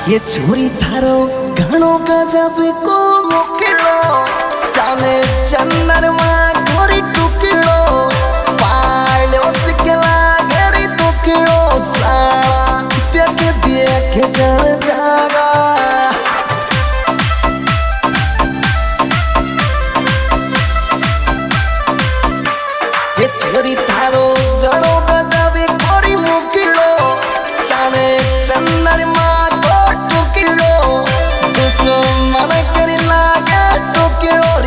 ये छोरी थारो घणो गजब को मुकलो जाने चंदर मां गोरी टुकड़ो पालो सिकला गरी टुकड़ो साला देख देख जल जागा ये छोरी थारो घणो गजब गोरी मुकलो जाने चंदर मां मन कर लागे टुकड़ो